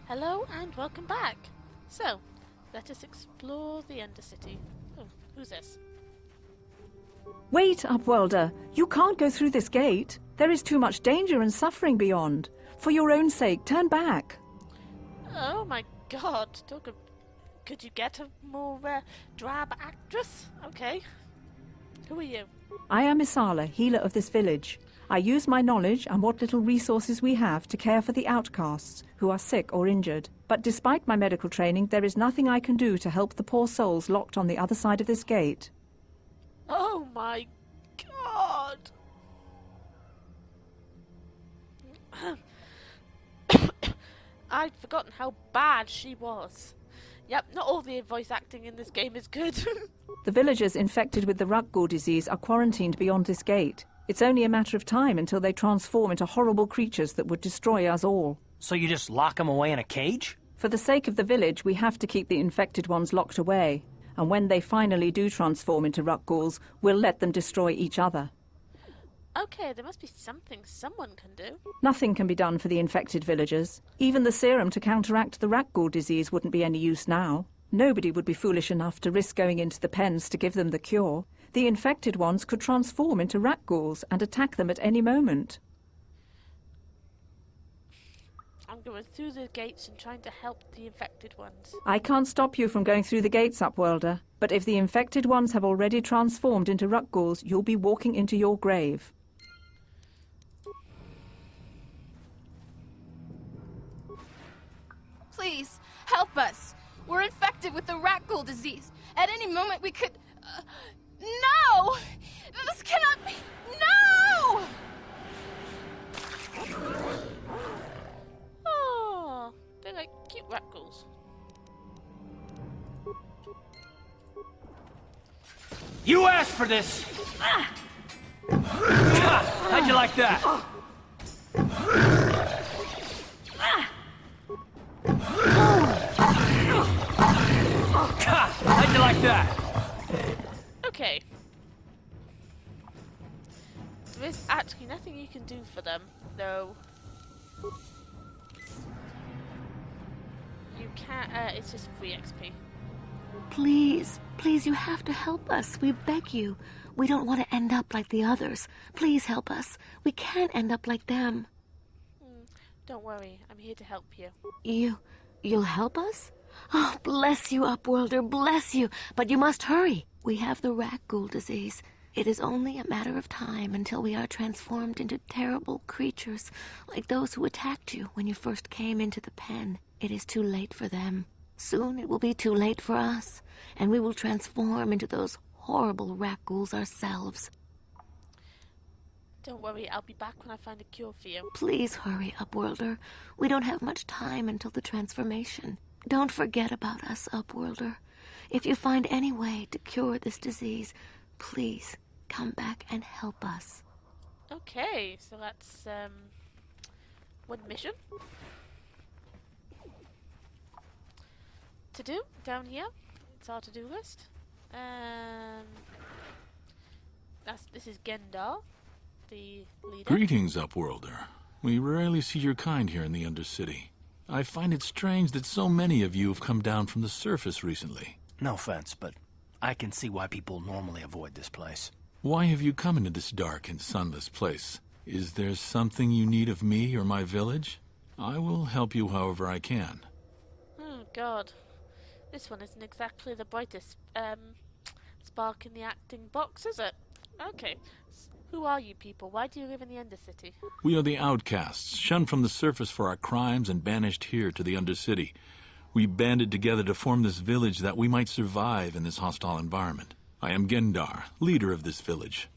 Hello and welcome back. So, let us explore the Undercity. Oh, who's this? Wait, Upwelder. You can't go through this gate. There is too much danger and suffering beyond. For your own sake, turn back. Oh my god. Could you get a more drab actress? Okay. Who are you? I am Isala, healer of this village. I use my knowledge and what little resources we have to care for the outcasts who are sick or injured. But despite my medical training, there is nothing I can do to help the poor souls locked on the other side of this gate. Oh my god! I'd forgotten how bad she was. Yep, not all the voice acting in this game is good. The villagers infected with the Rakghoul disease are quarantined beyond this gate. It's only a matter of time until they transform into horrible creatures that would destroy us all. So you just lock them away in a cage? For the sake of the village, we have to keep the infected ones locked away. And when they finally do transform into Rakghouls, we'll let them destroy each other. Okay, there must be something someone can do. Nothing can be done for the infected villagers. Even the serum to counteract the Rakghoul disease wouldn't be any use now. Nobody would be foolish enough to risk going into the pens to give them the cure. The infected ones could transform into Rakghouls and attack them at any moment. I'm going through the gates and trying to help the infected ones. I can't stop you from going through the gates, Upwelder. But if the infected ones have already transformed into Rakghouls, you'll be walking into your grave. Please, help us. We're infected with the Rakghoul disease. At any moment we could... No! This cannot be... No! Oh, they're like cute Rakghouls. You asked for this! How'd you like that? How'd you like that? Okay. There is actually nothing you can do for them, though. You can't, it's just free XP. Please, please, you have to help us. We beg you. We don't want to end up like the others. Please help us. We can't end up like them. Don't worry, I'm here to help you. You'll help us? Oh, bless you, Upwelder, bless you. But you must hurry. We have the Rakghoul disease. It is only a matter of time until we are transformed into terrible creatures, like those who attacked you when you first came into the pen. It is too late for them. Soon it will be too late for us, and we will transform into those horrible Rakghouls ourselves. Don't worry, I'll be back when I find a cure for you. Please hurry, Upwelder. We don't have much time until the transformation. Don't forget about us, Upwelder. If you find any way to cure this disease, please come back and help us. Okay, so that's, one mission. To do, down here. It's our to-do list. This is Gendar, the leader. Greetings, Upworlder. We rarely see your kind here in the Undercity. I find it strange that so many of you have come down from the surface recently. No offense, but I can see why people normally avoid this place. Why have you come into this dark and sunless place? Is there something you need of me or my village? I will help you however I can. Oh, God. This one isn't exactly the brightest, spark in the acting box, is it? Okay. Who are you people? Why do you live in the Undercity? We are the outcasts, shunned from the surface for our crimes and banished here to the Undercity. We banded together to form this village that we might survive in this hostile environment. I am Gendar, leader of this village,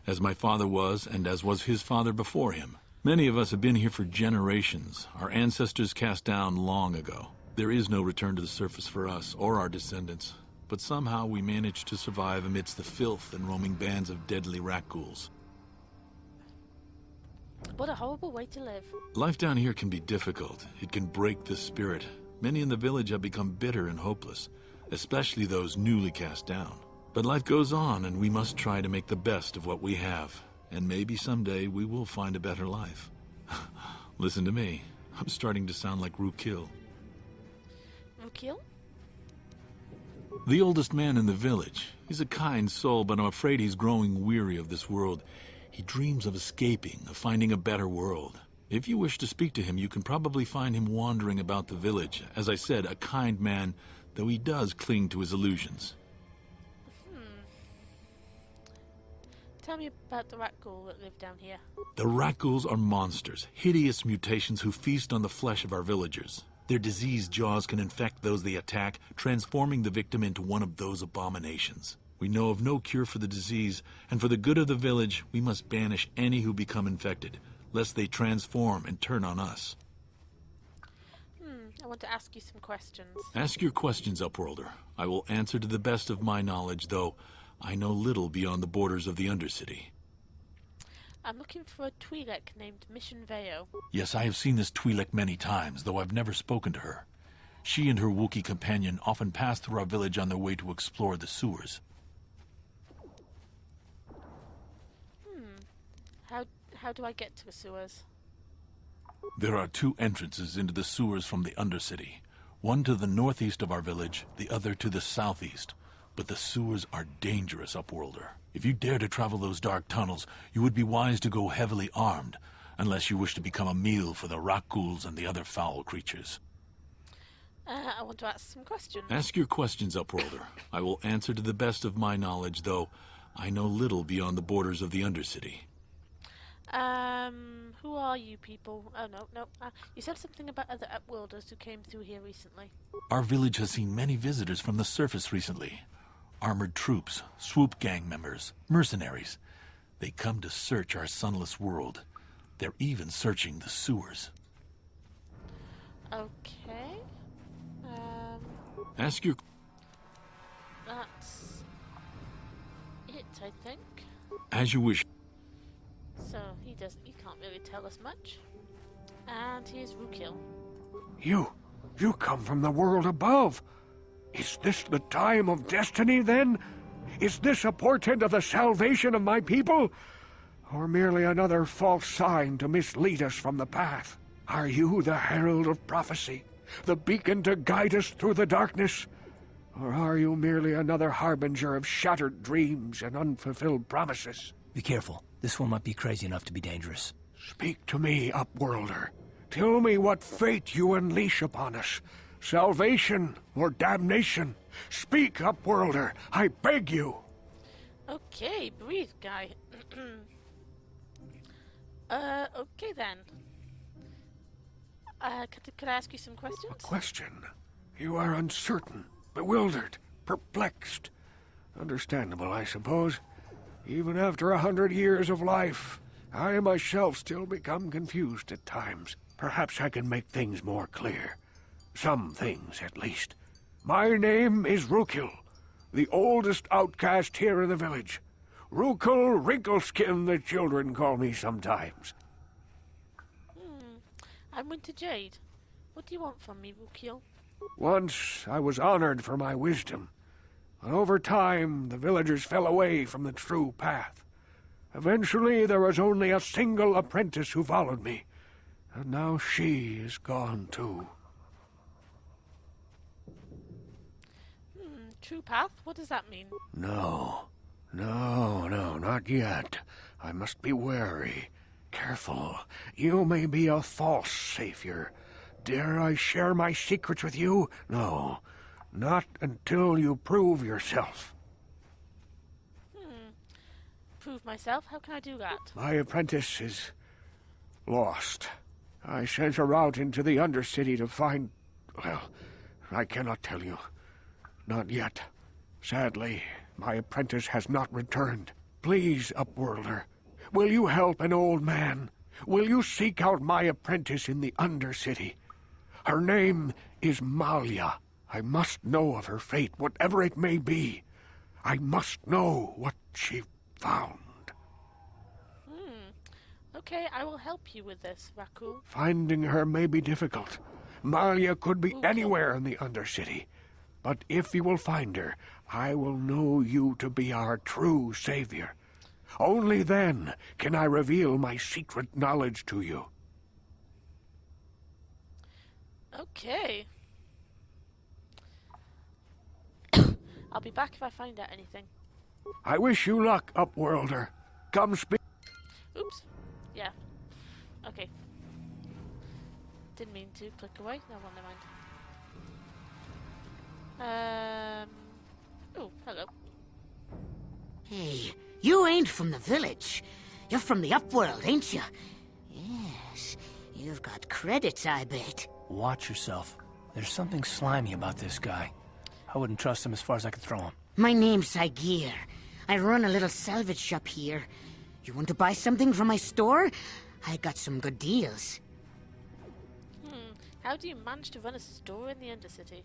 as my father was and as was his father before him. Many of us have been here for generations, our ancestors cast down long ago. There is no return to the surface for us or our descendants, but somehow we managed to survive amidst the filth and roaming bands of deadly Rakghouls. What a horrible way to live. Life down here can be difficult. It can break the spirit. Many in the village have become bitter and hopeless, especially those newly cast down. But life goes on, and we must try to make the best of what we have. And maybe someday we will find a better life. Listen to me. I'm starting to sound like Rookil. Rukil? The oldest man in the village. He's a kind soul, but I'm afraid he's growing weary of this world. He dreams of escaping, of finding a better world. If you wish to speak to him, you can probably find him wandering about the village. As I said, a kind man, though he does cling to his illusions. Tell me about the Rakghoul that live down here. The Rakghouls are monsters, hideous mutations who feast on the flesh of our villagers. Their diseased jaws can infect those they attack, transforming the victim into one of those abominations. We know of no cure for the disease, and for the good of the village, we must banish any who become infected, lest they transform and turn on us. I want to ask you some questions. Ask your questions, Upworlder. I will answer to the best of my knowledge, though I know little beyond the borders of the Undercity. I'm looking for a Twi'lek named Mission Veo. Yes, I have seen this Twi'lek many times, though I've never spoken to her. She and her Wookiee companion often pass through our village on their way to explore the sewers. How do I get to the sewers? There are two entrances into the sewers from the Undercity. One to the northeast of our village, the other to the southeast. But the sewers are dangerous, Upworlder. If you dare to travel those dark tunnels, you would be wise to go heavily armed, unless you wish to become a meal for the Rakghouls and the other foul creatures. I want to ask some questions. Ask your questions, Upworlder. I will answer to the best of my knowledge, though I know little beyond the borders of the Undercity. Who are you people? Oh, no. You said something about other Upworlders who came through here recently. Our village has seen many visitors from the surface recently. Armored troops, swoop gang members, mercenaries. They come to search our sunless world. They're even searching the sewers. Okay. Ask your... That's it, I think. As you wish. So, he can't really tell us much. And here's Rukil. You come from the world above. Is this the time of destiny, then? Is this a portent of the salvation of my people? Or merely another false sign to mislead us from the path? Are you the herald of prophecy? The beacon to guide us through the darkness? Or are you merely another harbinger of shattered dreams and unfulfilled promises? Be careful. This one might be crazy enough to be dangerous. Speak to me, Upworlder. Tell me what fate you unleash upon us. Salvation or damnation? Speak, Upworlder, I beg you. Okay, breathe, guy. Okay then. Could I ask you some questions? A question? You are uncertain, bewildered, perplexed. Understandable, I suppose. Even after 100 years of life, I myself still become confused at times. Perhaps I can make things more clear. Some things, at least. My name is Rukil, the oldest outcast here in the village. Rukil Wrinkleskin, the children call me sometimes. I'm Winter Jade. What do you want from me, Rukil? Once I was honored for my wisdom, but over time the villagers fell away from the true path. Eventually there was only a single apprentice who followed me, and now she is gone too. True path? What does that mean? No, not yet. I must be wary, careful. You may be a false savior. Dare I share my secrets with you? No, not until you prove yourself. Prove myself? How can I do that? My apprentice is lost. I sent her out into the Undercity to find... Well, I cannot tell you. Not yet. Sadly, my apprentice has not returned. Please, Upworlder, will you help an old man? Will you seek out my apprentice in the Undercity? Her name is Malia. I must know of her fate, whatever it may be. I must know what she found. Okay, I will help you with this, Rakghoul. Finding her may be difficult. Malia could be anywhere in the Undercity. But if you will find her, I will know you to be our true savior. Only then can I reveal my secret knowledge to you. Okay. I'll be back if I find out anything. I wish you luck, Upworlder. Come speak. Oops. Yeah. Okay. Didn't mean to click away. No, well, never mind. Oh, hello. Hey, you ain't from the village. You're from the Upworld, ain't you? Yes. You've got credits, I bet. Watch yourself. There's something slimy about this guy. I wouldn't trust him as far as I could throw him. My name's Saigir. I run a little salvage shop here. You want to buy something from my store? I got some good deals. How do you manage to run a store in the Undercity?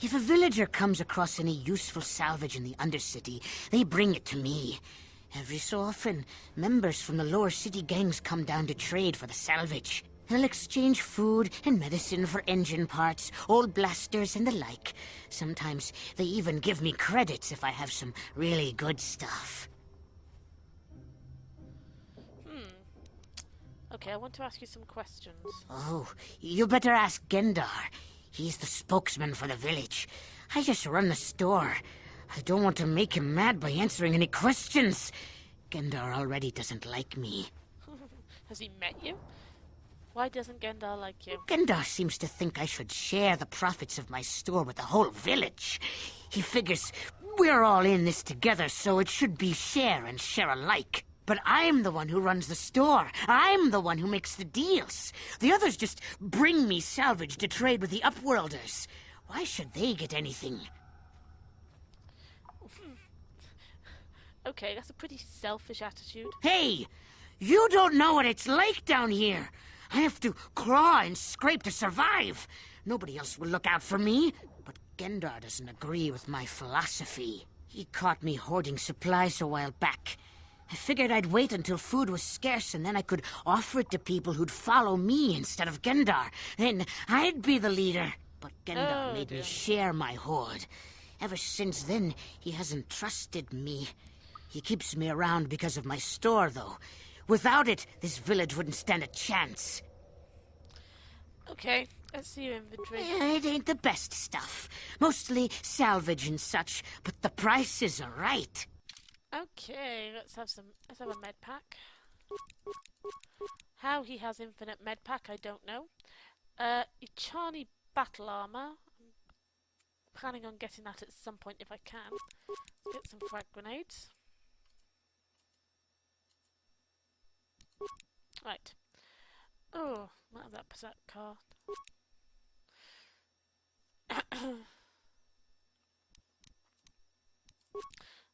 If a villager comes across any useful salvage in the Undercity, they bring it to me. Every so often, members from the lower city gangs come down to trade for the salvage. They'll exchange food and medicine for engine parts, old blasters and the like. Sometimes they even give me credits if I have some really good stuff. Okay, I want to ask you some questions. Oh, you better ask Gendar. He's the spokesman for the village. I just run the store. I don't want to make him mad by answering any questions. Gendar already doesn't like me. Has he met you? Why doesn't Gendar like you? Gendar seems to think I should share the profits of my store with the whole village. He figures we're all in this together, so it should be share and share alike. But I'm the one who runs the store. I'm the one who makes the deals. The others just bring me salvage to trade with the Upworlders. Why should they get anything? Okay, that's a pretty selfish attitude. Hey! You don't know what it's like down here. I have to claw and scrape to survive. Nobody else will look out for me. But Gendar doesn't agree with my philosophy. He caught me hoarding supplies a while back. I figured I'd wait until food was scarce and then I could offer it to people who'd follow me instead of Gendar. Then I'd be the leader. But Gendar made me share my hoard. Ever since then, he hasn't trusted me. He keeps me around because of my store, though. Without it, this village wouldn't stand a chance. Okay, let's see your inventory. It ain't the best stuff. Mostly salvage and such, but the prices are right. Okay, let's have a med pack. How he has infinite med pack, I don't know. Ichani battle armor. I'm planning on getting that at some point if I can. Let's get some frag grenades. Right. Oh, might have that Berserk card.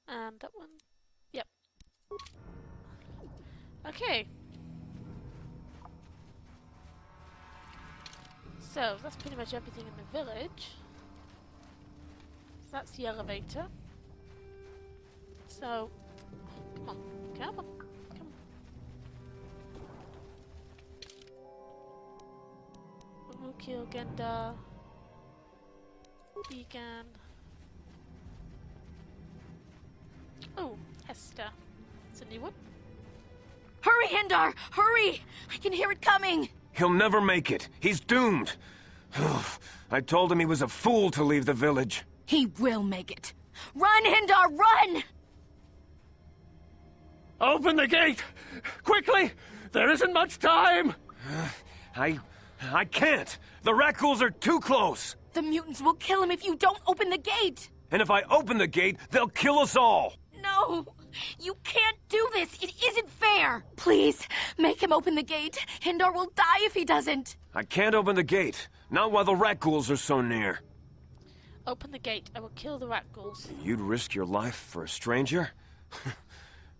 And that one. Yep. Okay. So, that's pretty much everything in the village. So that's the elevator. So, come on. Come on. Come on. Ukil, Gendar. Egan. Oh, Hester. It's a new one. Hurry, Hendar! Hurry! I can hear it coming! He'll never make it. He's doomed. I told him he was a fool to leave the village. He will make it. Run, Hendar, run! Open the gate! Quickly! There isn't much time! I can't. The Rakghouls are too close. The mutants will kill him if you don't open the gate! And if I open the gate, they'll kill us all. No! You can't do this! It isn't fair! Please, make him open the gate. Hendar will die if he doesn't. I can't open the gate. Not while the Rakghouls are so near. Open the gate. I will kill the Rakghouls. You'd risk your life for a stranger?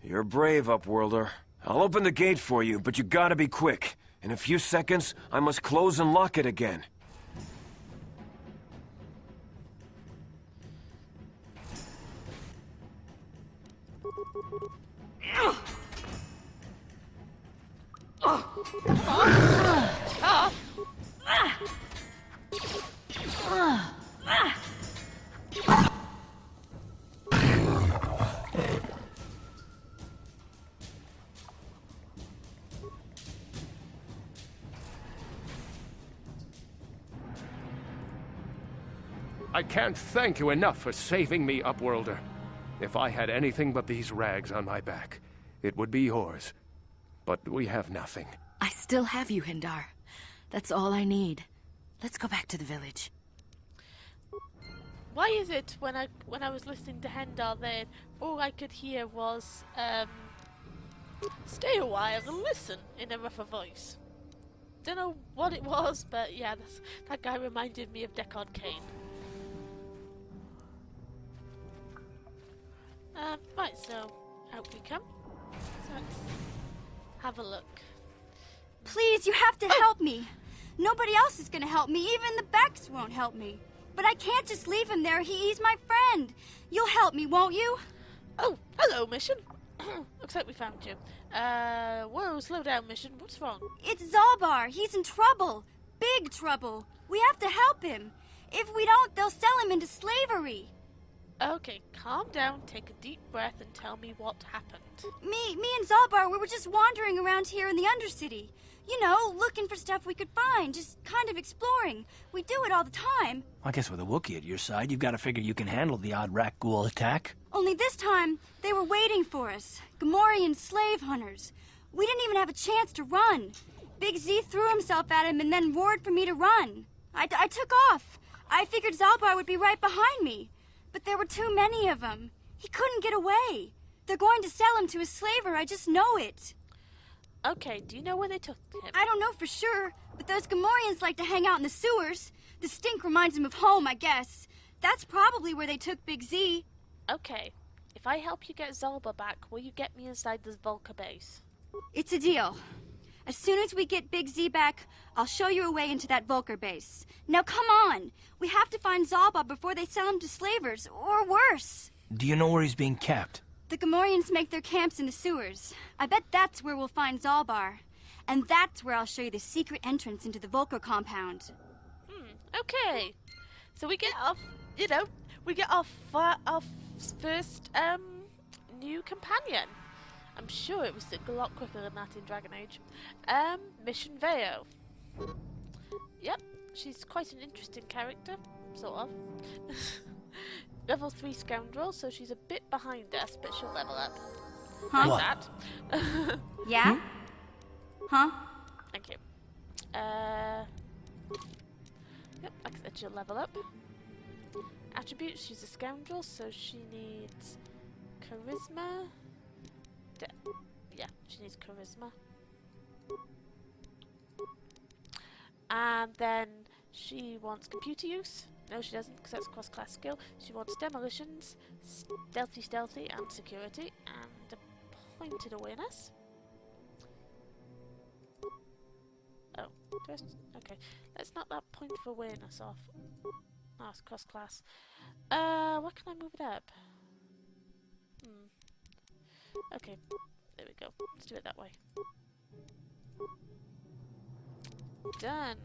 You're brave, Upworlder. I'll open the gate for you, but you gotta be quick. In a few seconds, I must close and lock it again. I can't thank you enough for saving me, Upworlder. If I had anything but these rags on my back, it would be yours. But we have nothing. I still have you, Hindar. That's all I need. Let's go back to the village. Why is it when I was listening to Hendar then, all I could hear was, stay a while and listen in a rougher voice. Don't know what it was, but yeah, that guy reminded me of Deckard Cain. Right, so out we come. So let's have a look. Please, you have to help me. Nobody else is gonna help me. Even the Becks won't help me. But I can't just leave him there. He's my friend. You'll help me, won't you? Oh, hello, Mission. Looks like we found you. Whoa, slow down, Mission. What's wrong? It's Zalbar. He's in trouble. Big trouble. We have to help him. If we don't, they'll sell him into slavery. Okay, calm down, take a deep breath, and tell me what happened. Me and Zalbar, we were just wandering around here in the Undercity. You know, looking for stuff we could find, just kind of exploring. We do it all the time. I guess with a Wookiee at your side, you've got to figure you can handle the odd rat ghoul attack. Only this time, they were waiting for us. Gamorrean slave hunters. We didn't even have a chance to run. Big Z threw himself at him and then roared for me to run. I took off. I figured Zalbar would be right behind me. But there were too many of them. He couldn't get away. They're going to sell him to a slaver, I just know it. Okay, do you know where they took him? I don't know for sure, but those Gamorreans like to hang out in the sewers. The stink reminds them of home, I guess. That's probably where they took Big Z. Okay, if I help you get Zalbar back, will you get me inside this Vulca base? It's a deal. As soon as we get Big Z back, I'll show you a way into that Vulcar base. Now come on! We have to find Zalbar before they sell him to slavers, or worse. Do you know where he's being kept? The Gamorreans make their camps in the sewers. I bet that's where we'll find Zalbar. And that's where I'll show you the secret entrance into the Vulcar compound. Okay. So we get off, we get our first, new companion. I'm sure it was a lot quicker than that in Dragon Age. Mission Veo. Yep, she's quite an interesting character, sort of. Level 3 scoundrel, so she's a bit behind us, but she'll level up. Huh? Like that. Yeah? Huh? Thank you. Yep, like I said, she'll level up. Attributes, she's a scoundrel, so she needs charisma. Yeah, she needs charisma. And then she wants computer use. No, she doesn't, because that's a cross-class skill. She wants demolitions, stealthy, and security, and a pointed awareness. Oh, okay. Let's knock that point of awareness off. Oh, it's cross-class. What can I move it up? Okay, there we go. Let's do it that way. Done.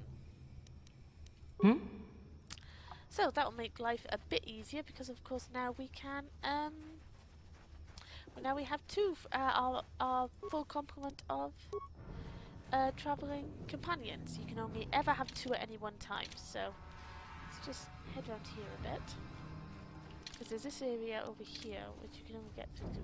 So that will make life a bit easier because, of course, now we can. Now we have our full complement of traveling companions. You can only ever have 2 at any one time. So let's just head around here a bit because there's this area over here which you can only get through here.